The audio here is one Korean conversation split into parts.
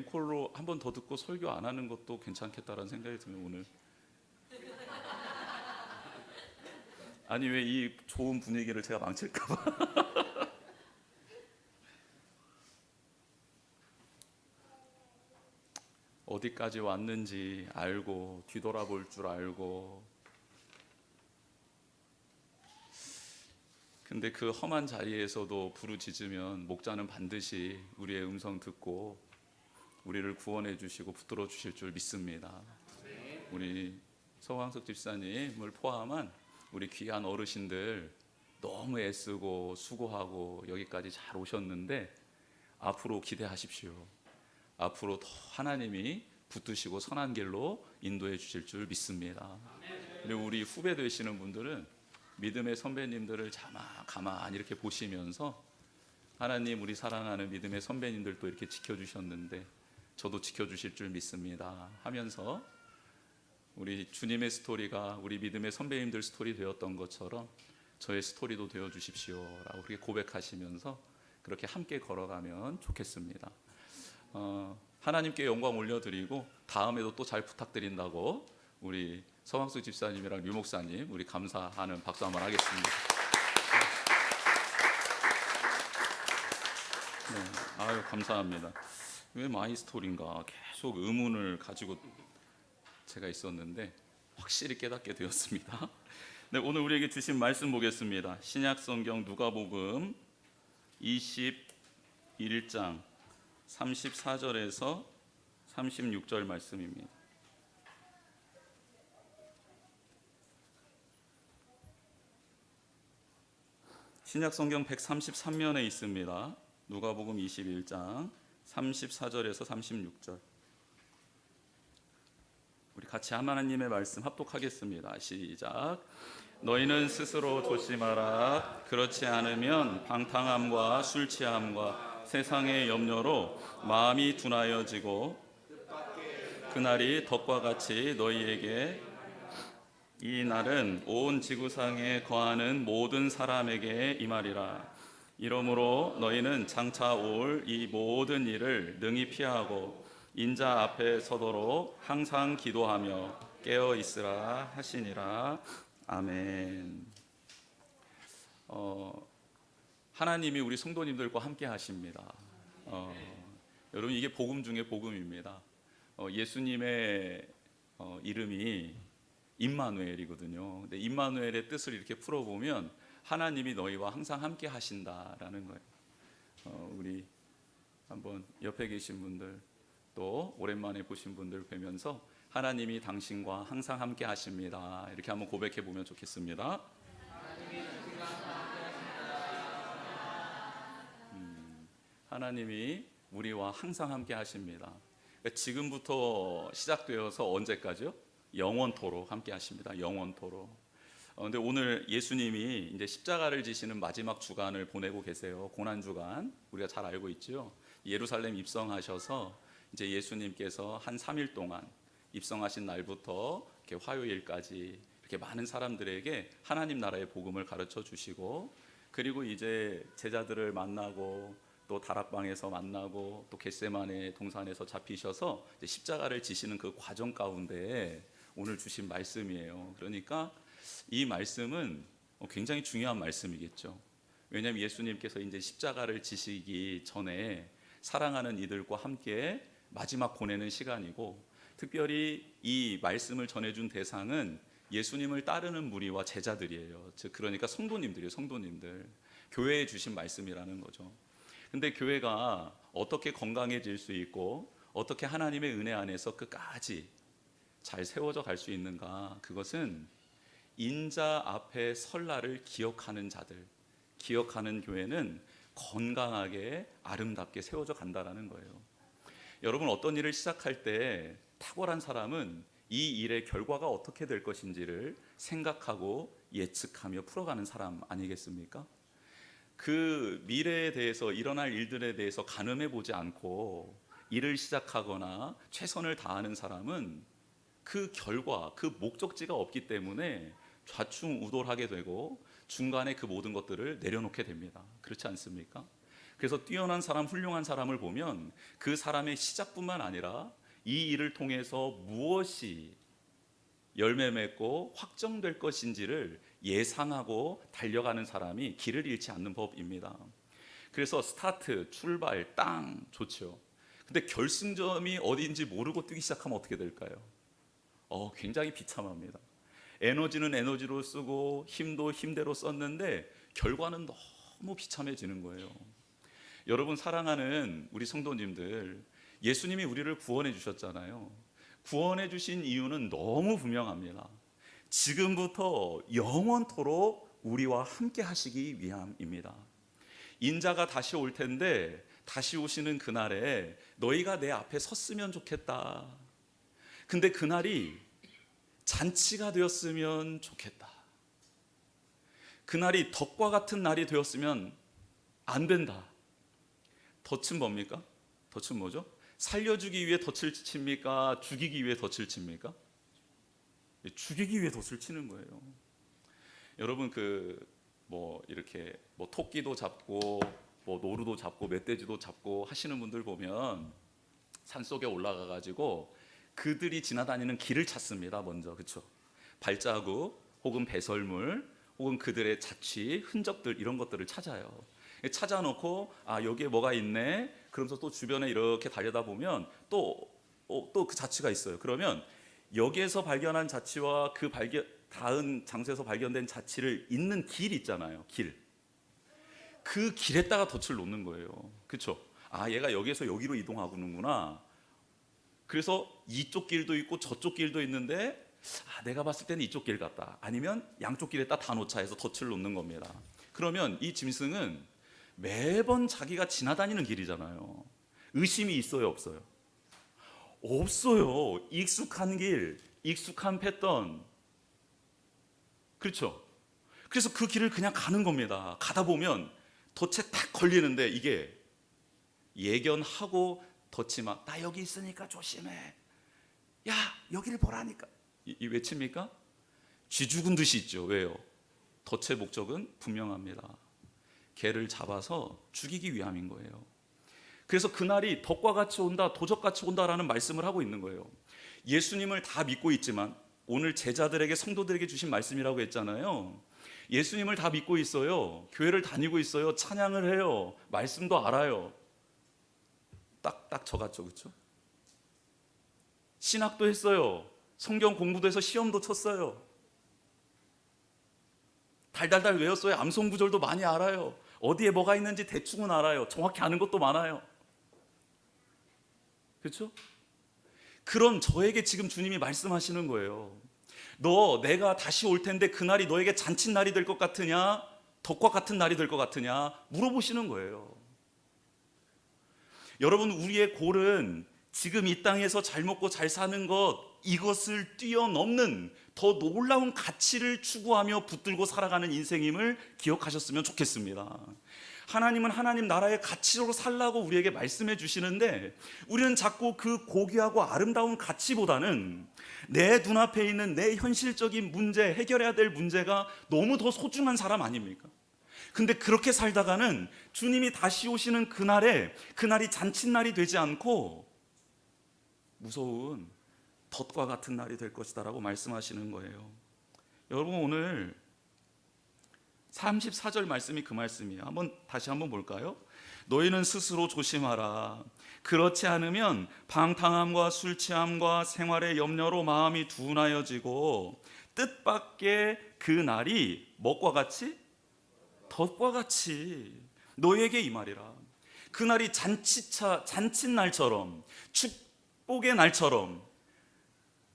리콜로 한 번 더 듣고 설교 안 하는 것도 괜찮겠다라는 생각이 드네요 오늘. 아니 왜 이 좋은 분위기를 제가 망칠까 봐. 어디까지 왔는지 알고 뒤돌아볼 줄 알고, 근데 그 험한 자리에서도 부르짖으면 목자는 반드시 우리의 음성 듣고 우리를 구원해 주시고 붙들어 주실 줄 믿습니다. 우리 서광석 집사님을 포함한 우리 귀한 어르신들 너무 애쓰고 수고하고 여기까지 잘 오셨는데 앞으로 기대하십시오. 앞으로 더 하나님이 붙드시고 선한 길로 인도해 주실 줄 믿습니다. 그리고 우리 후배 되시는 분들은 믿음의 선배님들을 가만히 이렇게 보시면서 하나님 우리 사랑하는 믿음의 선배님들도 이렇게 지켜주셨는데 저도 지켜주실 줄 믿습니다 하면서 우리 주님의 스토리가 우리 믿음의 선배님들 스토리 되었던 것처럼 저의 스토리도 되어 주십시오 라고 그렇게 고백하시면서 그렇게 함께 걸어가면 좋겠습니다. 하나님께 영광 올려드리고 다음에도 또 잘 부탁드린다고 우리 서광수 집사님이랑 류 목사님 우리 감사하는 박수 한번 하겠습니다. 네, 아유 감사합니다. 왜 마이 스토리인가 계속 의문을 가지고 제가 있었는데 확실히 깨닫게 되었습니다. 네, 오늘 우리에게 주신 말씀 보겠습니다. 신약 성경 누가복음 21장 34절에서 36절 말씀입니다. 신약 성경 133면에 있습니다. 누가복음 21장 34절에서 36절. 우리 같이 하나님의 말씀 합독하겠습니다. 시작. 너희는 스스로 조심하라. 그렇지 않으면 방탕함과 술 취함과 세상의 염려로 마음이 둔하여지고 그날이 덕과 같이 너희에게, 이 날은 온 지구상에 거하는 모든 사람에게 임하리라. 이러므로 너희는 장차 올 이 모든 일을 능히 피하고 인자 앞에 서도록 항상 기도하며 깨어 있으라 하시니라. 아멘. 하나님이 우리 성도님들과 함께 하십니다. 여러분 이게 복음 중에 복음입니다. 예수님의 이름이 임마누엘이거든요. 근데 임마누엘의 뜻을 이렇게 풀어보면 하나님이 너희와 항상 함께 하신다라는 거예요. 우리 한번 옆에 계신 분들 또 오랜만에 보신 분들 뵈면서 하나님이 당신과 항상 함께 하십니다 이렇게 한번 고백해 보면 좋겠습니다. 하나님이 우리와 항상 함께 하십니다. 그러니까 지금부터 시작되어서 언제까지요? 영원토록 함께 하십니다. 영원토록. 근데 오늘 예수님이 이제 십자가를 지시는 마지막 주간을 보내고 계세요. 고난 주간. 우리가 잘 알고 있죠. 예루살렘 입성하셔서 이제 예수님께서 한 3일 동안 입성하신 날부터 이렇게 화요일까지 이렇게 많은 사람들에게 하나님 나라의 복음을 가르쳐 주시고, 그리고 이제 제자들을 만나고 또 다락방에서 만나고 또 겟세마네 동산에서 잡히셔서 이제 십자가를 지시는 그 과정 가운데 오늘 주신 말씀이에요. 그러니까 이 말씀은 굉장히 중요한 말씀이겠죠. 왜냐하면 예수님께서 이제 십자가를 지시기 전에 사랑하는 이들과 함께 마지막 보내는 시간이고, 특별히 이 말씀을 전해준 대상은 예수님을 따르는 무리와 제자들이에요. 즉 그러니까 성도님들이에요. 성도님들. 교회에 주신 말씀이라는 거죠. 근데 교회가 어떻게 건강해질 수 있고 어떻게 하나님의 은혜 안에서 끝까지 잘 세워져 갈 수 있는가? 그것은 인자 앞에 설날을 기억하는 자들, 기억하는 교회는 건강하게 아름답게 세워져 간다라는 거예요. 여러분 어떤 일을 시작할 때 탁월한 사람은 이 일의 결과가 어떻게 될 것인지를 생각하고 예측하며 풀어가는 사람 아니겠습니까? 그 미래에 대해서 일어날 일들에 대해서 가늠해 보지 않고 일을 시작하거나 최선을 다하는 사람은 그 결과, 그 목적지가 없기 때문에 좌충우돌하게 되고 중간에 그 모든 것들을 내려놓게 됩니다. 그렇지 않습니까? 그래서 뛰어난 사람, 훌륭한 사람을 보면 그 사람의 시작뿐만 아니라 이 일을 통해서 무엇이 열매 맺고 확정될 것인지를 예상하고 달려가는 사람이 길을 잃지 않는 법입니다. 그래서 스타트, 출발, 땅 좋죠. 근데 결승점이 어디인지 모르고 뛰기 시작하면 어떻게 될까요? 굉장히 비참합니다. 에너지는 에너지로 쓰고 힘도 힘대로 썼는데 결과는 너무 비참해지는 거예요. 여러분 사랑하는 우리 성도님들, 예수님이 우리를 구원해 주셨잖아요. 구원해 주신 이유는 너무 분명합니다. 지금부터 영원토록 우리와 함께 하시기 위함입니다. 인자가 다시 올 텐데 다시 오시는 그날에 너희가 내 앞에 섰으면 좋겠다. 근데 그날이 잔치가 되었으면 좋겠다. 그날이 덕과 같은 날이 되었으면 안 된다. 덫은 뭡니까? 덫은 뭐죠? 살려주기 위해 덫을 칩니까? 죽이기 위해 덫을 칩니까? 죽이기 위해 덫을 치는 거예요. 여러분 이렇게 토끼도 잡고 노루도 잡고 멧돼지도 잡고 하시는 분들 보면 산속에 올라가 가지고 그들이 지나다니는 길을 찾습니다. 먼저 그렇죠? 발자국 혹은 배설물 혹은 그들의 자취, 흔적들 이런 것들을 찾아요. 찾아놓고 여기에 뭐가 있네. 그러면서 또 주변에 이렇게 달려다 보면 또 그 자취가 있어요. 그러면 여기에서 발견한 자취와 그 다른 장소에서 발견된 자취를 잇는 길 있잖아요. 그 길에다가 덫을 놓는 거예요. 그렇죠? 얘가 여기에서 여기로 이동하는구나. 그래서 이쪽 길도 있고 저쪽 길도 있는데 내가 봤을 때는 이쪽 길 같다. 아니면 양쪽 길에다 다 놓자 해서 덫을 놓는 겁니다. 그러면 이 짐승은 매번 자기가 지나다니는 길이잖아요. 의심이 있어요, 없어요? 없어요. 익숙한 길, 익숙한 패턴. 그렇죠? 그래서 그 길을 그냥 가는 겁니다. 가다 보면 덫에 딱 걸리는데 이게 예견하고 덫이 나 여기 있으니까 조심해. 야, 여기를 보라니까. 이 외칩니까? 쥐 죽은 듯이 있죠. 왜요? 덫의 목적은 분명합니다. 개를 잡아서 죽이기 위함인 거예요. 그래서 그날이 덫과 같이 온다, 도적같이 온다라는 말씀을 하고 있는 거예요. 예수님을 다 믿고 있지만 오늘 제자들에게, 성도들에게 주신 말씀이라고 했잖아요. 예수님을 다 믿고 있어요. 교회를 다니고 있어요. 찬양을 해요. 말씀도 알아요. 딱 저같죠, 그렇죠? 신학도 했어요. 성경 공부도 해서 시험도 쳤어요. 달달달 외웠어요. 암송 구절도 많이 알아요. 어디에 뭐가 있는지 대충은 알아요. 정확히 아는 것도 많아요. 그렇죠? 그런 저에게 지금 주님이 말씀하시는 거예요. 내가 다시 올 텐데 그날이 너에게 잔칫날이 될 것 같으냐? 덕과 같은 날이 될 것 같으냐? 물어보시는 거예요. 여러분, 우리의 골은 지금 이 땅에서 잘 먹고 잘 사는 것, 이것을 뛰어넘는 더 놀라운 가치를 추구하며 붙들고 살아가는 인생임을 기억하셨으면 좋겠습니다. 하나님은 하나님 나라의 가치로 살라고 우리에게 말씀해 주시는데 우리는 자꾸 그 고귀하고 아름다운 가치보다는 내 눈앞에 있는 내 현실적인 문제, 해결해야 될 문제가 너무 더 소중한 사람 아닙니까? 근데 그렇게 살다가는 주님이 다시 오시는 그날이 잔칫날이 되지 않고 무서운 덫과 같은 날이 될 것이다 라고 말씀하시는 거예요. 여러분, 오늘 34절 말씀이 그 말씀이에요. 다시 한번 볼까요? 너희는 스스로 조심하라. 그렇지 않으면 방탕함과 술 취함과 생활의 염려로 마음이 둔하여지고 뜻밖의 그 날이 뭐과 같이? 덫과 같이 너희에게 임하리라. 그 날이 잔칫날처럼, 축복의 날처럼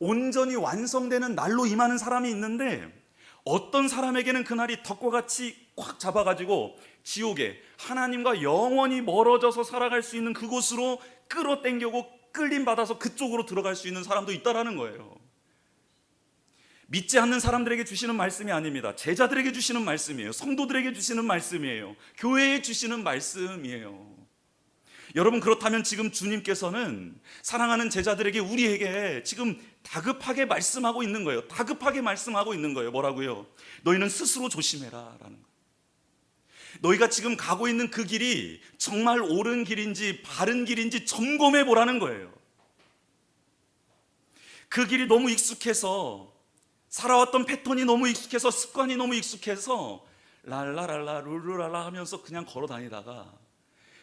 온전히 완성되는 날로 임하는 사람이 있는데 어떤 사람에게는 그날이 덫과 같이 꽉 잡아가지고 지옥에 하나님과 영원히 멀어져서 살아갈 수 있는 그곳으로 끌어당기고 끌림받아서 그쪽으로 들어갈 수 있는 사람도 있다라는 거예요. 믿지 않는 사람들에게 주시는 말씀이 아닙니다. 제자들에게 주시는 말씀이에요. 성도들에게 주시는 말씀이에요. 교회에 주시는 말씀이에요. 여러분, 그렇다면 지금 주님께서는 사랑하는 제자들에게, 우리에게 지금 다급하게 말씀하고 있는 거예요. 다급하게 말씀하고 있는 거예요. 뭐라고요? 너희는 스스로 조심해라 라는 거예요. 너희가 지금 가고 있는 그 길이 정말 옳은 길인지 바른 길인지 점검해 보라는 거예요. 그 길이 너무 익숙해서, 살아왔던 패턴이 너무 익숙해서, 습관이 너무 익숙해서 랄라랄라 룰루랄라 하면서 그냥 걸어 다니다가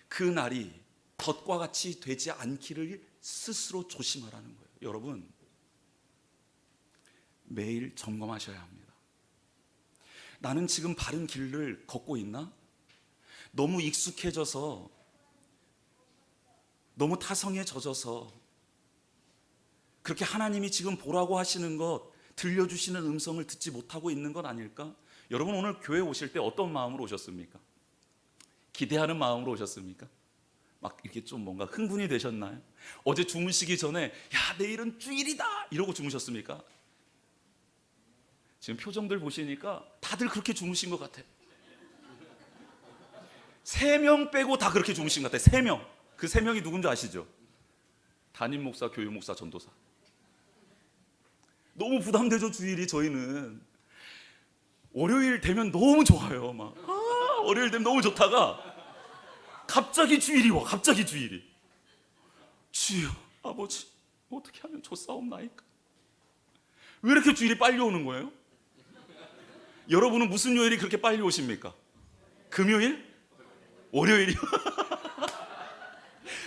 그 날이 덫과 같이 되지 않기를 스스로 조심하라는 거예요. 여러분, 매일 점검하셔야 합니다. 나는 지금 바른 길을 걷고 있나? 너무 익숙해져서, 너무 타성에 젖어서 그렇게 하나님이 지금 보라고 하시는 것, 들려주시는 음성을 듣지 못하고 있는 건 아닐까? 여러분, 오늘 교회 오실 때 어떤 마음으로 오셨습니까? 기대하는 마음으로 오셨습니까? 막 이렇게 좀 뭔가 흥분이 되셨나요? 어제 주무시기 전에 야, 내일은 주일이다 이러고 주무셨습니까? 지금 표정들 보시니까 다들 그렇게 주무신 것 같아요. 3명 빼고 다 그렇게 주무신 것 같아요. 3명. 그 3명이 누군지 아시죠? 담임 목사, 교육 목사, 전도사. 너무 부담되죠, 주일이. 저희는 월요일 되면 너무 좋아요. 막 월요일 되면 너무 좋다가 갑자기 주일이 와. 갑자기 주일이. 주여, 아버지, 어떻게 하면 좋사옵나이까? 왜 이렇게 주일이 빨리 오는 거예요? 여러분은 무슨 요일이 그렇게 빨리 오십니까? 금요일? 월요일이요?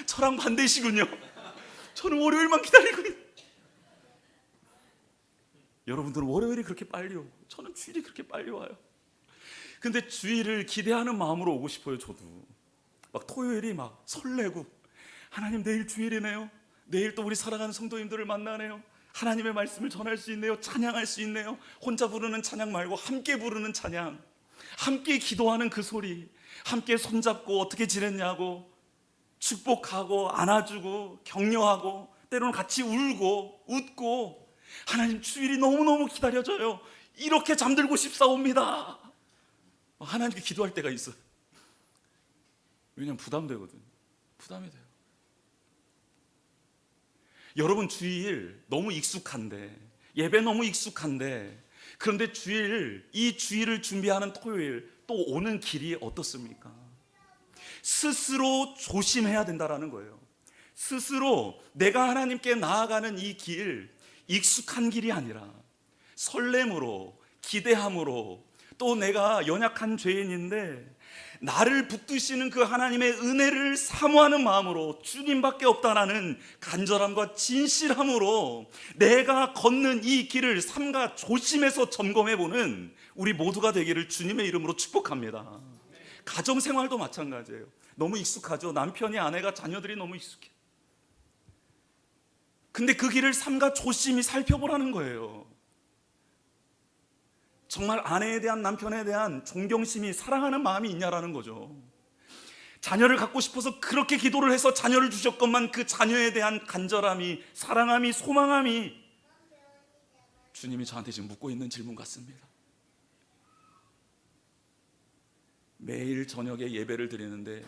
저랑 반대시군요. 저는 월요일만 기다리고 있어요. 여러분들은 월요일이 그렇게 빨리 오고 저는 주일이 그렇게 빨리 와요. 근데 주일을 기대하는 마음으로 오고 싶어요. 저도 막 토요일이 막 설레고, 하나님 내일 주일이네요. 내일 또 우리 사랑하는 성도님들을 만나네요. 하나님의 말씀을 전할 수 있네요. 찬양할 수 있네요. 혼자 부르는 찬양 말고 함께 부르는 찬양, 함께 기도하는 그 소리, 함께 손잡고 어떻게 지냈냐고 축복하고 안아주고 격려하고 때로는 같이 울고 웃고, 하나님 주일이 너무너무 기다려져요. 이렇게 잠들고 싶사옵니다. 하나님께 기도할 때가 있어요. 왜냐면 부담되거든요. 부담이 돼요. 여러분, 주일 너무 익숙한데, 예배 너무 익숙한데, 그런데 이 주일을 준비하는 토요일 또 오는 길이 어떻습니까? 스스로 조심해야 된다라는 거예요. 스스로 내가 하나님께 나아가는 이 길, 익숙한 길이 아니라 설렘으로, 기대함으로, 또 내가 연약한 죄인인데 나를 붙드시는 그 하나님의 은혜를 사모하는 마음으로, 주님밖에 없다라는 간절함과 진실함으로 내가 걷는 이 길을 삼가 조심해서 점검해보는 우리 모두가 되기를 주님의 이름으로 축복합니다. 가정생활도 마찬가지예요. 너무 익숙하죠. 남편이, 아내가, 자녀들이 너무 익숙해. 근데 그 길을 삼가 조심히 살펴보라는 거예요. 정말 아내에 대한, 남편에 대한 존경심이, 사랑하는 마음이 있냐라는 거죠. 자녀를 갖고 싶어서 그렇게 기도를 해서 자녀를 주셨건만 그 자녀에 대한 간절함이, 사랑함이, 소망함이 주님이 저한테 지금 묻고 있는 질문 같습니다. 매일 저녁에 예배를 드리는데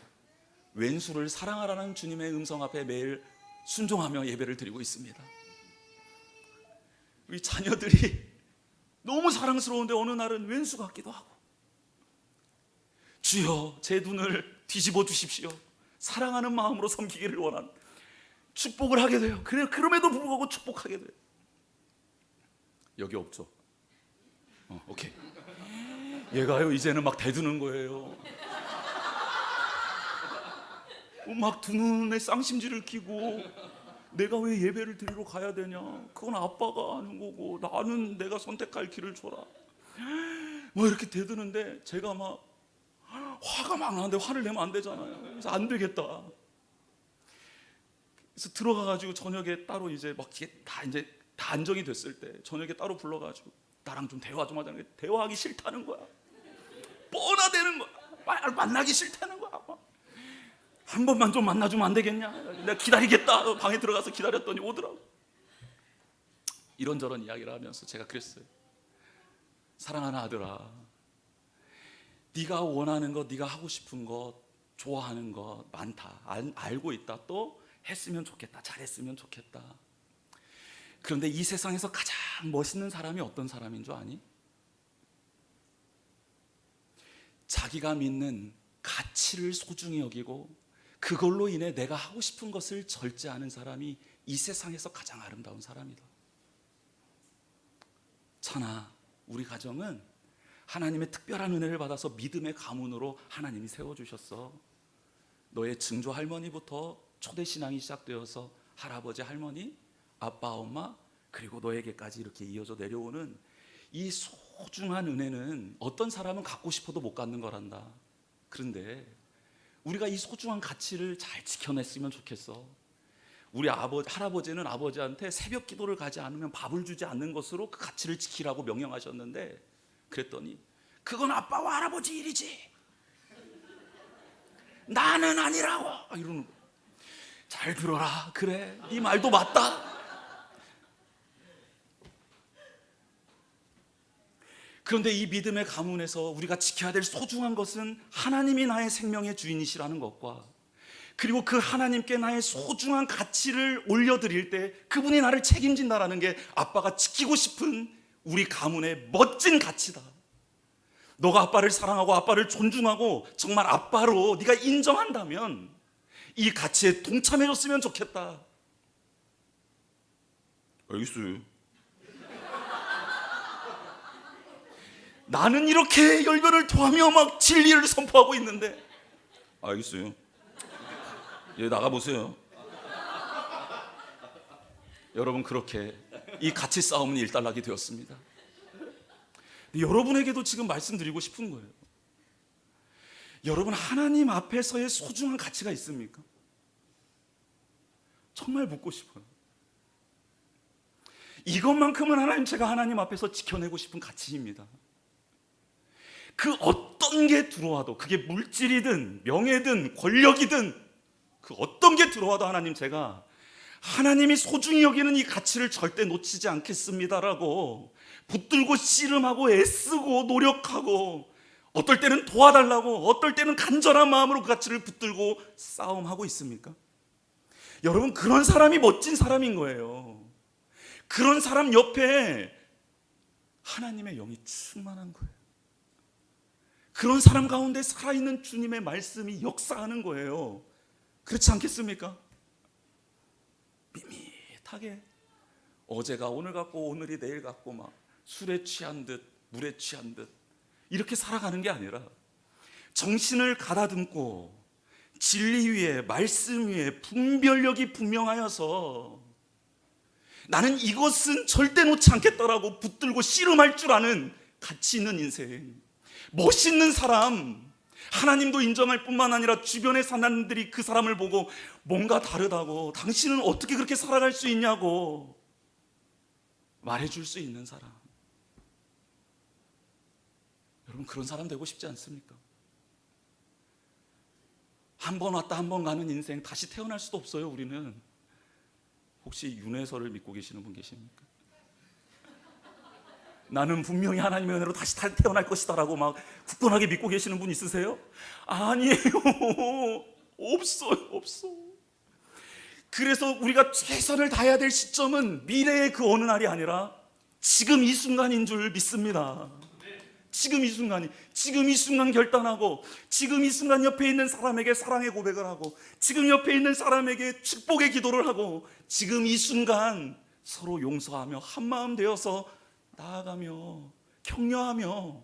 왼수를 사랑하라는 주님의 음성 앞에 매일 순종하며 예배를 드리고 있습니다. 우리 자녀들이 너무 사랑스러운데 어느 날은 왼수 같기도 하고, 주여 제 눈을 뒤집어 주십시오. 사랑하는 마음으로 섬기기를 원하는, 축복을 하게 돼요. 그럼에도 불구하고 축복하게 돼요. 여기 없죠? 오케이. 얘가요 이제는 막 대드는 거예요. 막 두 눈에 쌍심지를 끼고, 내가 왜 예배를 드리러 가야 되냐, 그건 아빠가 하는 거고 나는 내가 선택할 길을 줘라, 뭐 이렇게 대드는데 제가 막 화가 막 나는데 화를 내면 안 되잖아요. 그래서 안 되겠다. 그래서 들어가가지고 저녁에 따로 이제 막 이제 다 안정이 됐을 때 저녁에 따로 불러가지고 나랑 좀 대화 좀 하자는 게, 대화하기 싫다는 거야. 뻔하대는 거야. 만나기 싫다는 거야. 한 번만 좀 만나주면 안 되겠냐? 내가 기다리겠다. 방에 들어가서 기다렸더니 오더라고. 이런저런 이야기를 하면서 제가 그랬어요. 사랑하는 아들아, 네가 원하는 것, 네가 하고 싶은 것, 좋아하는 것 많다. 알고 있다. 또 했으면 좋겠다. 잘했으면 좋겠다. 그런데 이 세상에서 가장 멋있는 사람이 어떤 사람인 줄 아니? 자기가 믿는 가치를 소중히 여기고 그걸로 인해 내가 하고 싶은 것을 절제하는 사람이 이 세상에서 가장 아름다운 사람이다. 차나 우리 가정은 하나님의 특별한 은혜를 받아서 믿음의 가문으로 하나님이 세워주셨어. 너의 증조 할머니부터 초대 신앙이 시작되어서 할아버지 할머니, 아빠 엄마, 그리고 너에게까지 이렇게 이어져 내려오는 이 소중한 은혜는 어떤 사람은 갖고 싶어도 못 갖는 거란다. 그런데 우리가 이 소중한 가치를 잘 지켜냈으면 좋겠어. 우리 할아버지는 아버지한테 새벽 기도를 가지 않으면 밥을 주지 않는 것으로 그 가치를 지키라고 명령하셨는데, 그랬더니 그건 아빠와 할아버지 일이지, 나는 아니라고 이러는 거야. 잘 들어라. 그래, 네 말도 맞다. 그런데 이 믿음의 가문에서 우리가 지켜야 될 소중한 것은 하나님이 나의 생명의 주인이시라는 것과, 그리고 그 하나님께 나의 소중한 가치를 올려드릴 때 그분이 나를 책임진다라는 게 아빠가 지키고 싶은 우리 가문의 멋진 가치다. 너가 아빠를 사랑하고 아빠를 존중하고 정말 아빠로 네가 인정한다면 이 가치에 동참해줬으면 좋겠다. 알겠어요. 나는 이렇게 열변을 토하며 막 진리를 선포하고 있는데, 알겠어요. 예, 나가보세요. 여러분, 그렇게 이 가치 싸움은 일단락이 되었습니다. 여러분에게도 지금 말씀드리고 싶은 거예요. 여러분, 하나님 앞에서의 소중한 가치가 있습니까? 정말 묻고 싶어요. 이것만큼은 제가 하나님 앞에서 지켜내고 싶은 가치입니다. 그 어떤 게 들어와도, 그게 물질이든 명예든 권력이든 그 어떤 게 들어와도 하나님, 제가 하나님이 소중히 여기는 이 가치를 절대 놓치지 않겠습니다라고 붙들고 씨름하고 애쓰고 노력하고, 어떨 때는 도와달라고, 어떨 때는 간절한 마음으로 그 가치를 붙들고 싸움하고 있습니까? 여러분, 그런 사람이 멋진 사람인 거예요. 그런 사람 옆에 하나님의 영이 충만한 거예요. 그런 사람 가운데 살아있는 주님의 말씀이 역사하는 거예요. 그렇지 않겠습니까? 밋밋하게 어제가 오늘 같고 오늘이 내일 같고 막 술에 취한 듯 물에 취한 듯 이렇게 살아가는 게 아니라, 정신을 가다듬고 진리 위에 말씀 위에 분별력이 분명하여서 나는 이것은 절대 놓지 않겠다라고 붙들고 씨름할 줄 아는 가치 있는 인생, 멋있는 사람, 하나님도 인정할 뿐만 아니라 주변의 사람들이 그 사람을 보고 뭔가 다르다고, 당신은 어떻게 그렇게 살아갈 수 있냐고 말해줄 수 있는 사람. 여러분, 그런 사람 되고 싶지 않습니까? 한 번 왔다 한 번 가는 인생, 다시 태어날 수도 없어요. 우리는. 혹시 윤회설을 믿고 계시는 분 계십니까? 나는 분명히 하나님의 은혜로 다시 태어날 것이다라고 막 굳건하게 믿고 계시는 분 있으세요? 아니에요. 없어. 그래서 우리가 최선을 다해야 될 시점은 미래의 그 어느 날이 아니라 지금 이 순간인 줄 믿습니다. 지금 이 순간 결단하고, 지금 이 순간 옆에 있는 사람에게 사랑의 고백을 하고, 지금 옆에 있는 사람에게 축복의 기도를 하고, 지금 이 순간 서로 용서하며 한마음 되어서 나아가며 격려하며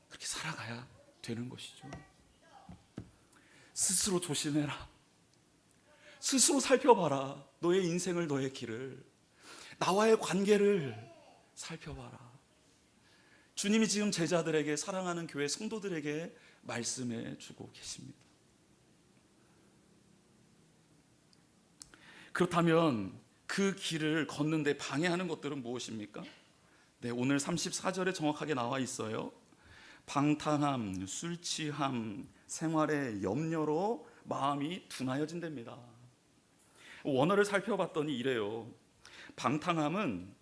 그렇게 살아가야 되는 것이죠. 스스로 조심해라. 스스로 살펴봐라. 너의 인생을, 너의 길을, 나와의 관계를 살펴봐라. 주님이 지금 제자들에게, 사랑하는 교회 성도들에게 말씀해 주고 계십니다. 그렇다면 그 길을 걷는데 방해하는 것들은 무엇입니까? 네, 오늘 34절에 정확하게 나와 있어요. 방탕함, 술 취함, 생활의 염려로 마음이 둔하여진답니다. 원어를 살펴봤더니 이래요. 방탕함은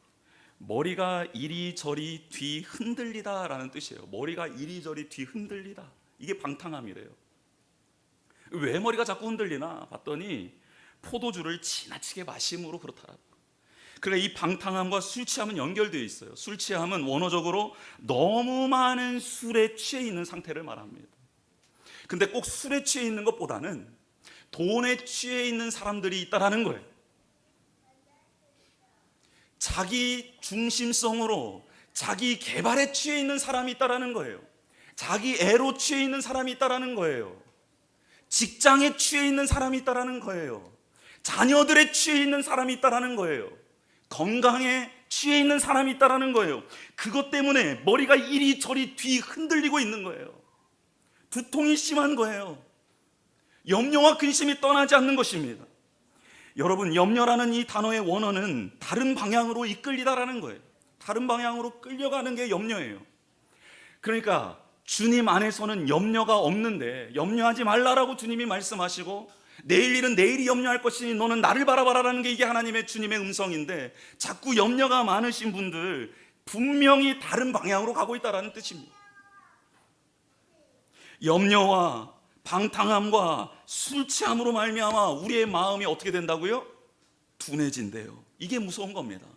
머리가 이리저리 뒤 흔들리다라는 뜻이에요. 머리가 이리저리 뒤 흔들리다, 이게 방탕함이래요. 왜 머리가 자꾸 흔들리나 봤더니 포도주를 지나치게 마심으로 그렇더라고요. 그러니까 이 방탕함과 술 취함은 연결되어 있어요. 술 취함은 원어적으로 너무 많은 술에 취해 있는 상태를 말합니다. 근데 꼭 술에 취해 있는 것보다는 돈에 취해 있는 사람들이 있다라는 거예요. 자기 중심성으로 자기 개발에 취해 있는 사람이 있다라는 거예요. 자기 애로 취해 있는 사람이 있다라는 거예요. 직장에 취해 있는 사람이 있다라는 거예요. 자녀들에 취해 있는 사람이 있다라는 거예요. 건강에 취해 있는 사람이 있다라는 거예요. 그것 때문에 머리가 이리저리 뒤 흔들리고 있는 거예요. 두통이 심한 거예요. 염려와 근심이 떠나지 않는 것입니다. 여러분, 염려라는 이 단어의 원어는 다른 방향으로 이끌리다라는 거예요. 다른 방향으로 끌려가는 게 염려예요. 그러니까 주님 안에서는 염려가 없는데 염려하지 말라라고 주님이 말씀하시고, 내일 일은 내일이 염려할 것이니 너는 나를 바라봐라라는 게 이게 하나님의 주님의 음성인데, 자꾸 염려가 많으신 분들 분명히 다른 방향으로 가고 있다라는 뜻입니다. 염려와 방탕함과 술 취함으로 말미암아 우리의 마음이 어떻게 된다고요? 둔해진대요. 이게 무서운 겁니다.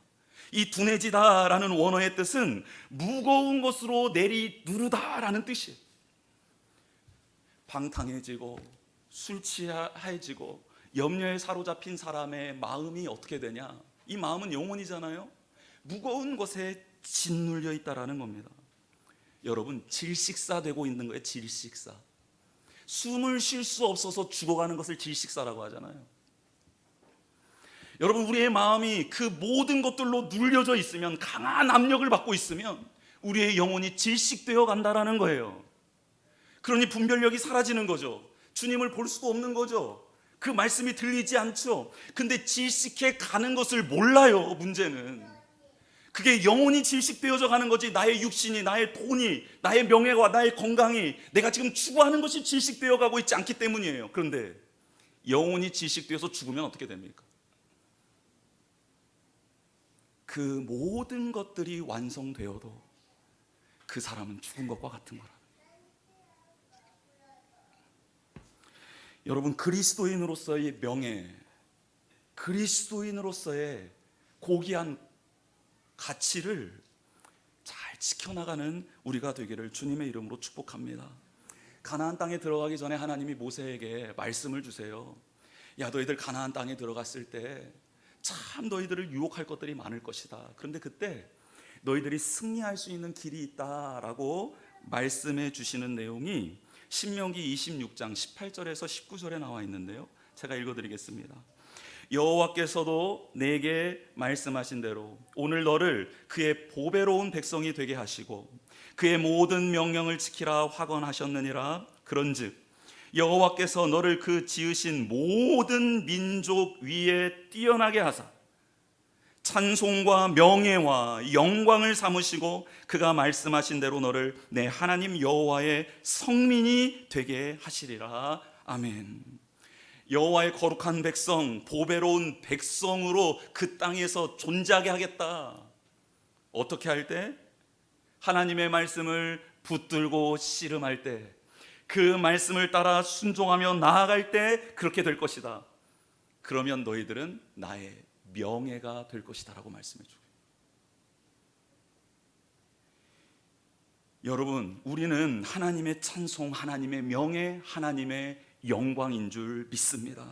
이 둔해지다라는 원어의 뜻은 무거운 것으로 내리누르다라는 뜻이에요. 방탕해지고 술 취해지고 염려에 사로잡힌 사람의 마음이 어떻게 되냐? 이 마음은 영혼이잖아요. 무거운 것에 짓눌려 있다라는 겁니다. 여러분, 질식사되고 있는 거예요. 질식사. 숨을 쉴 수 없어서 죽어가는 것을 질식사라고 하잖아요. 여러분, 우리의 마음이 그 모든 것들로 눌려져 있으면, 강한 압력을 받고 있으면 우리의 영혼이 질식되어 간다라는 거예요. 그러니 분별력이 사라지는 거죠. 주님을 볼 수도 없는 거죠. 그 말씀이 들리지 않죠. 근데 질식해 가는 것을 몰라요. 문제는 그게 영혼이 질식되어져 가는 거지, 나의 육신이, 나의 돈이, 나의 명예와 나의 건강이, 내가 지금 추구하는 것이 질식되어 가고 있지 않기 때문이에요. 그런데 영혼이 질식되어서 죽으면 어떻게 됩니까? 그 모든 것들이 완성되어도 그 사람은 죽은 것과 같은 거라. 여러분, 그리스도인으로서의 명예, 그리스도인으로서의 고귀한 가치를 잘 지켜나가는 우리가 되기를 주님의 이름으로 축복합니다. 가나안 땅에 들어가기 전에 하나님이 모세에게 말씀을 주세요. 야, 너희들 가나안 땅에 들어갔을 때 참 너희들을 유혹할 것들이 많을 것이다. 그런데 그때 너희들이 승리할 수 있는 길이 있다라고 말씀해 주시는 내용이 신명기 26장 18절에서 19절에 나와 있는데요, 제가 읽어드리겠습니다. 여호와께서도 내게 말씀하신 대로 오늘 너를 그의 보배로운 백성이 되게 하시고 그의 모든 명령을 지키라 확언하셨느니라. 그런즉 여호와께서 너를 그 지으신 모든 민족 위에 뛰어나게 하사 찬송과 명예와 영광을 삼으시고 그가 말씀하신 대로 너를 내 하나님 여호와의 성민이 되게 하시리라. 아멘. 여호와의 거룩한 백성, 보배로운 백성으로 그 땅에서 존재하게 하겠다. 어떻게 할 때? 하나님의 말씀을 붙들고 씨름할 때, 그 말씀을 따라 순종하며 나아갈 때 그렇게 될 것이다. 그러면 너희들은 나의 명예가 될 것이다 라고 말씀해 주고, 여러분, 우리는 하나님의 찬송, 하나님의 명예, 하나님의 영광인 줄 믿습니다.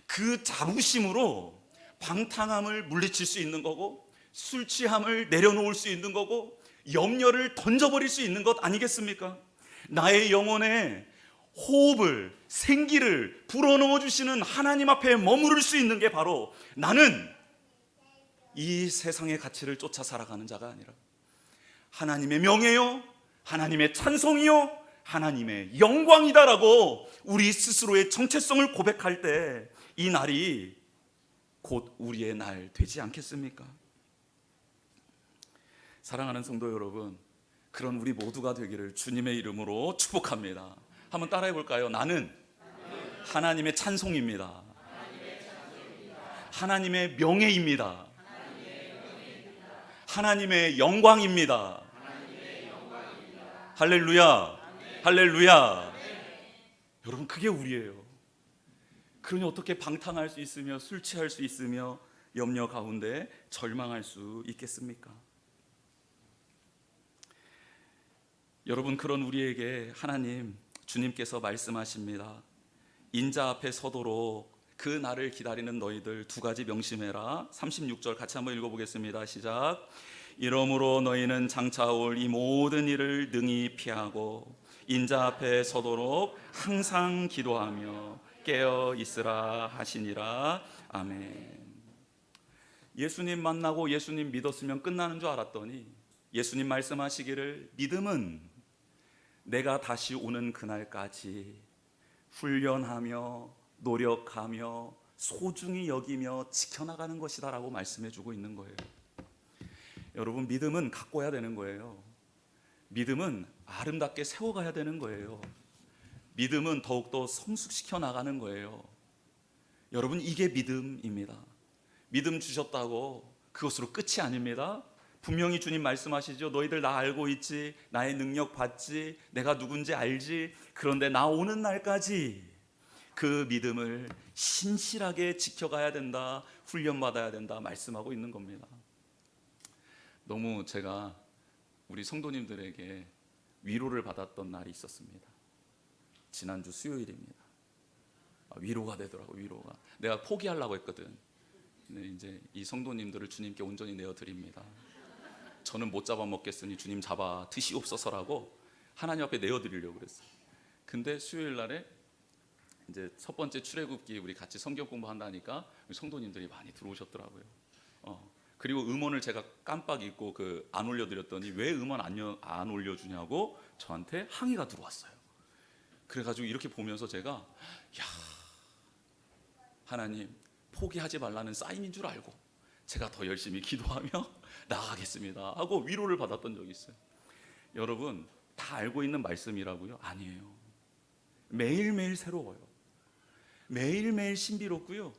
그 자부심으로 방탕함을 물리칠 수 있는 거고, 술 취함을 내려놓을 수 있는 거고, 염려를 던져버릴 수 있는 것 아니겠습니까? 나의 영혼에 호흡을, 생기를 불어넣어 주시는 하나님 앞에 머무를 수 있는 게 바로 나는 이 세상의 가치를 쫓아 살아가는 자가 아니라 하나님의 명예요, 하나님의 찬송이요, 하나님의 영광이다라고 우리 스스로의 정체성을 고백할 때 이 날이 곧 우리의 날 되지 않겠습니까? 사랑하는 성도 여러분, 그런 우리 모두가 되기를 주님의 이름으로 축복합니다. 한번 따라해 볼까요? 나는 하나님의 찬송입니다. 하나님의 명예입니다. 하나님의 영광입니다. 할렐루야, 할렐루야. 여러분, 그게 우리예요. 그러니 어떻게 방탕할 수 있으며 술 취할 수 있으며 염려 가운데 절망할 수 있겠습니까? 여러분, 그런 우리에게 하나님, 주님께서 말씀하십니다. 인자 앞에 서도록 그 날을 기다리는 너희들 두 가지 명심해라. 36절 같이 한번 읽어보겠습니다. 시작. 이러므로 너희는 장차 올 이 모든 일을 능히 피하고 인자 앞에 서도록 항상 기도하며 깨어 있으라 하시니라. 아멘. 예수님 만나고 예수님 믿었으면 끝나는 줄 알았더니 예수님 말씀하시기를 믿음은 내가 다시 오는 그날까지 훈련하며 노력하며 소중히 여기며 지켜나가는 것이다 라고 말씀해 주고 있는 거예요. 여러분, 믿음은 가꿔야 되는 거예요. 믿음은 아름답게 세워가야 되는 거예요. 믿음은 더욱더 성숙시켜 나가는 거예요. 여러분, 이게 믿음입니다. 믿음 주셨다고 그것으로 끝이 아닙니다. 분명히 주님 말씀하시죠. 너희들 나 알고 있지, 나의 능력 봤지, 내가 누군지 알지. 그런데 나 오는 날까지 그 믿음을 신실하게 지켜가야 된다, 훈련받아야 된다 말씀하고 있는 겁니다. 너무 제가 우리 성도님들에게 위로를 받았던 날이 있었습니다. 지난주 수요일입니다. 위로가 되더라고. 위로가. 내가 포기하려고 했거든. 근데 이제 이 성도님들을 주님께 온전히 내어드립니다. 저는 못 잡아먹겠으니 주님 잡아 드시옵소서라고 하나님 앞에 내어드리려고 그랬어요. 근데 수요일 날에 이제 첫 번째 출애굽기 우리 같이 성경 공부한다니까 성도님들이 많이 들어오셨더라고요. 그리고 음원을 제가 깜빡 잊고 안 올려드렸더니 왜 음원 안 올려주냐고 저한테 항의가 들어왔어요. 그래가지고 이렇게 보면서 제가 야, 하나님 포기하지 말라는 사인인 줄 알고 제가 더 열심히 기도하며 나아가겠습니다 하고 위로를 받았던 적이 있어요. 여러분, 다 알고 있는 말씀이라고요? 아니에요. 매일매일 새로워요. 매일매일 신비롭고요.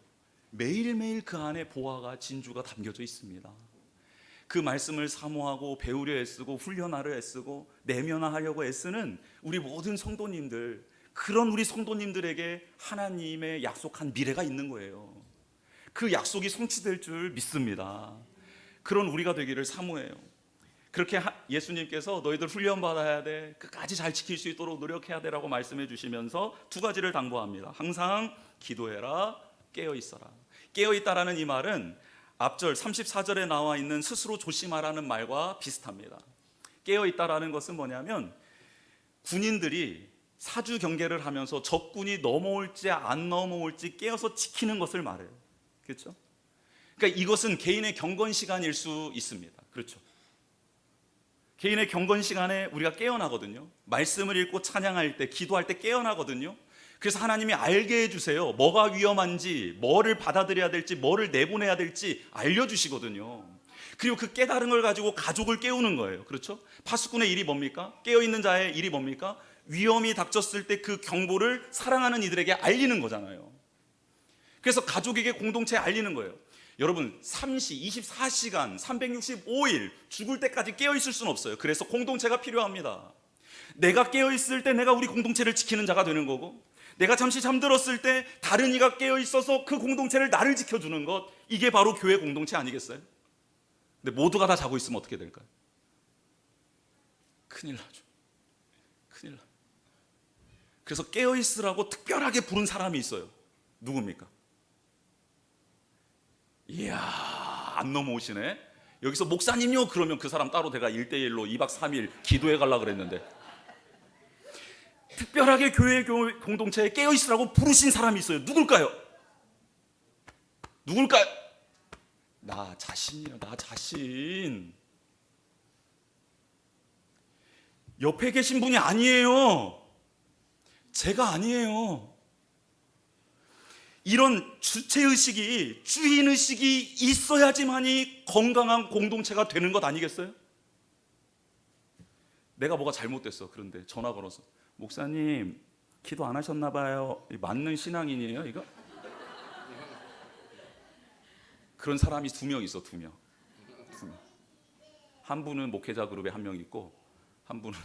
매일매일 그 안에 보화가 진주가 담겨져 있습니다. 그 말씀을 사모하고 배우려 애쓰고 훈련하려 애쓰고 내면화하려고 애쓰는 우리 모든 성도님들, 그런 우리 성도님들에게 하나님의 약속한 미래가 있는 거예요. 그 약속이 성취될 줄 믿습니다. 그런 우리가 되기를 사모해요. 그렇게 예수님께서 너희들 훈련받아야 돼, 끝까지 잘 지킬 수 있도록 노력해야 되라고 말씀해 주시면서 두 가지를 당부합니다. 항상 기도해라, 깨어 있어라. 깨어 있다라는 이 말은 앞절 34절에 나와 있는 스스로 조심하라는 말과 비슷합니다. 깨어 있다라는 것은 뭐냐면 군인들이 사주 경계를 하면서 적군이 넘어올지 안 넘어올지 깨어서 지키는 것을 말해요. 그렇죠? 그러니까 이것은 개인의 경건 시간일 수 있습니다. 그렇죠? 개인의 경건 시간에 우리가 깨어나거든요. 말씀을 읽고 찬양할 때, 기도할 때 깨어나거든요. 그래서 하나님이 알게 해주세요. 뭐가 위험한지, 뭐를 받아들여야 될지, 뭐를 내보내야 될지 알려주시거든요. 그리고 그 깨달은 걸 가지고 가족을 깨우는 거예요. 그렇죠? 파수꾼의 일이 뭡니까? 깨어있는 자의 일이 뭡니까? 위험이 닥쳤을 때 그 경보를 사랑하는 이들에게 알리는 거잖아요. 그래서 가족에게 공동체에 알리는 거예요. 여러분, 24시간 365일 죽을 때까지 깨어있을 수는 없어요. 그래서 공동체가 필요합니다. 내가 깨어있을 때 내가 우리 공동체를 지키는 자가 되는 거고, 내가 잠시 잠들었을 때 다른 이가 깨어있어서 그 공동체를 나를 지켜주는 것, 이게 바로 교회 공동체 아니겠어요? 근데 모두가 다 자고 있으면 어떻게 될까요? 큰일 나죠. 큰일 나요. 그래서 깨어있으라고 특별하게 부른 사람이 있어요. 누굽니까? 이야, 안 넘어오시네. 여기서 목사님요 그러면 그 사람 따로 내가 1대1로 2박 3일 기도해 가려고 그랬는데, 특별하게 교회 공동체에 깨어있으라고 부르신 사람이 있어요. 누굴까요? 누굴까요? 나 자신이요. 나 자신. 옆에 계신 분이 아니에요. 제가 아니에요. 이런 주체의식이, 주인의식이 있어야지만이 건강한 공동체가 되는 것 아니겠어요? 내가 뭐가 잘못됐어. 그런데 전화 걸어서 목사님 기도 안 하셨나 봐요. 맞는 신앙인이에요 이거? 그런 사람이 2명 있어. 2명. 한 분은 목회자 그룹에 1명 있고, 한 분은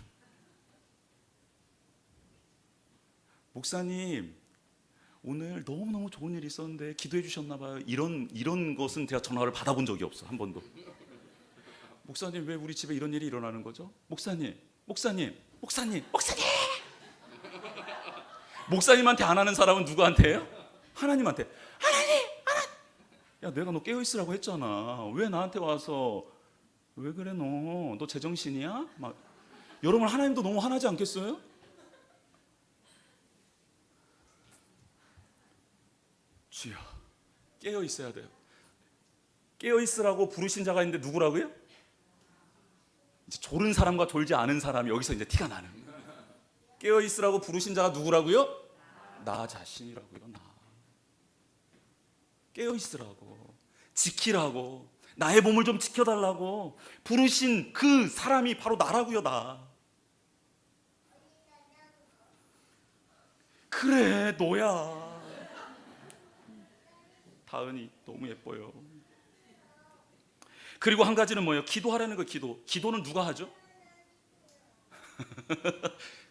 목사님 오늘 너무너무 좋은 일이 있었는데 기도해 주셨나 봐요. 이런 것은 제가 전화를 받아본 적이 없어, 한 번도. 목사님, 왜 우리 집에 이런 일이 일어나는 거죠? 목사님. 목사님한테 안 하는 사람은 누구한테 해요? 하나님한테. 하나님. 야, 내가 너 깨어 있으라고 했잖아. 왜 나한테 와서 왜 그래 너 제정신이야? 막. 여러분, 하나님도 너무 화나지 않겠어요? 주여, 깨어 있어야 돼요. 깨어 있으라고 부르신 자가 있는데 누구라고요? 이제 졸은 사람과 졸지 않은 사람이 여기서 이제 티가 나는 거예요. 깨어 있으라고 부르신 자가 누구라고요? 나 자신이라고요. 나. 깨어 있으라고, 지키라고, 나의 몸을 좀 지켜달라고 부르신 그 사람이 바로 나라고요. 나. 그래, 너야. 다은이 너무 예뻐요. 그리고 한 가지는 뭐예요? 기도하라는 거예요. 기도는 누가 하죠?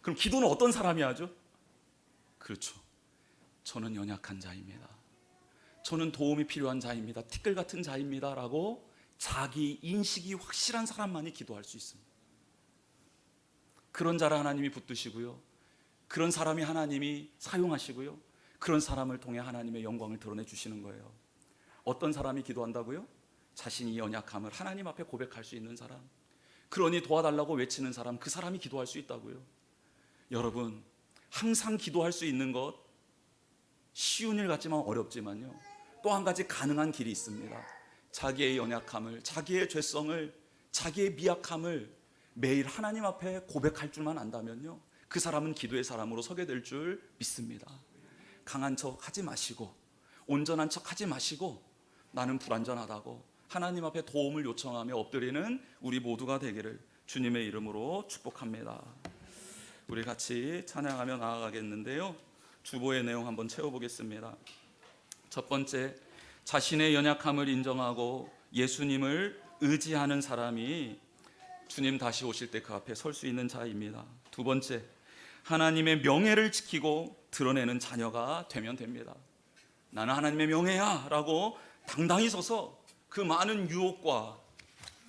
그럼 기도는 어떤 사람이 하죠? 그렇죠. 저는 연약한 자입니다. 저는 도움이 필요한 자입니다. 티끌 같은 자입니다. 라고 자기 인식이 확실한 사람만이 기도할 수 있습니다. 그런 자를 하나님이 붙드시고요. 그런 사람이 하나님이 사용하시고요. 그런 사람을 통해 하나님의 영광을 드러내 주시는 거예요. 어떤 사람이 기도한다고요? 자신이 연약함을 하나님 앞에 고백할 수 있는 사람, 그러니 도와달라고 외치는 사람, 그 사람이 기도할 수 있다고요. 여러분, 항상 기도할 수 있는 것 쉬운 일 같지만 어렵지만요, 또 한 가지 가능한 길이 있습니다. 자기의 연약함을, 자기의 죄성을, 자기의 미약함을 매일 하나님 앞에 고백할 줄만 안다면요, 그 사람은 기도의 사람으로 서게 될 줄 믿습니다. 강한 척 하지 마시고, 온전한 척 하지 마시고, 나는 불완전하다고 하나님 앞에 도움을 요청하며 엎드리는 우리 모두가 되기를 주님의 이름으로 축복합니다. 우리 같이 찬양하며 나아가겠는데요, 주보의 내용 한번 채워보겠습니다. 첫 번째, 자신의 연약함을 인정하고 예수님을 의지하는 사람이 주님 다시 오실 때 그 앞에 설 수 있는 자입니다. 두 번째, 하나님의 명예를 지키고 드러내는 자녀가 되면 됩니다. 나는 하나님의 명예야 라고 당당히 서서 그 많은 유혹과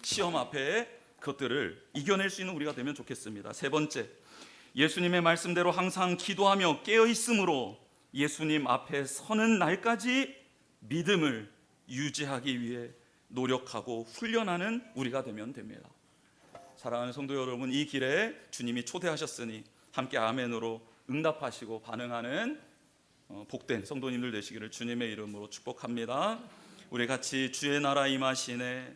시험 앞에 그것들을 이겨낼 수 있는 우리가 되면 좋겠습니다. 세 번째, 예수님의 말씀대로 항상 기도하며 깨어있음으로 예수님 앞에 서는 날까지 믿음을 유지하기 위해 노력하고 훈련하는 우리가 되면 됩니다. 사랑하는 성도 여러분, 이 길에 주님이 초대하셨으니 함께 아멘으로 응답하시고 반응하는 복된 성도님들 되시기를 주님의 이름으로 축복합니다. 우리 같이 주의 나라 임하시네.